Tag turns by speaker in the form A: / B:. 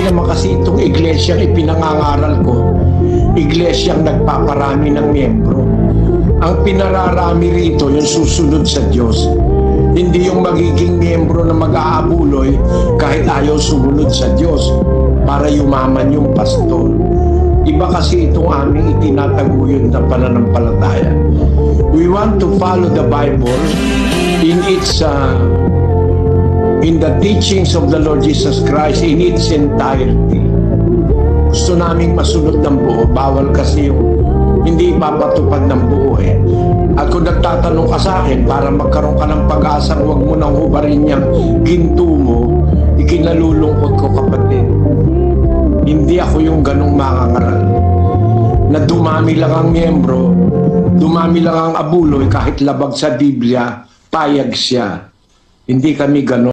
A: naman kasi itong iglesyang ipinangangaral ko, iglesyang nagpaparami ng miyembro. Ang pinararami rito, yung susunod sa Diyos. Hindi yung magiging miyembro na mag-aabuloy kahit ayaw sumunod sa Diyos para yumaman yung pastor. Iba kasi itong aming itinataguyod na pananampalataya. We want to follow the Bible in the teachings of the Lord Jesus Christ in its entirety. Gusto naming masunod ng buo. Bawal kasi yung hindi ipapatupad ng buo eh. At kung nagtatanong ka sa akin para magkaroon ka ng pag-asang huwag mo nang hubarin niyang ginto mo, ikinalulungkot ko, kapatid. Hindi ako yung ganong mangangaral na dumami lang ang miyembro, dumami lang ang abuloy, kahit labag sa Biblia, payag siya. Hindi kami ganon.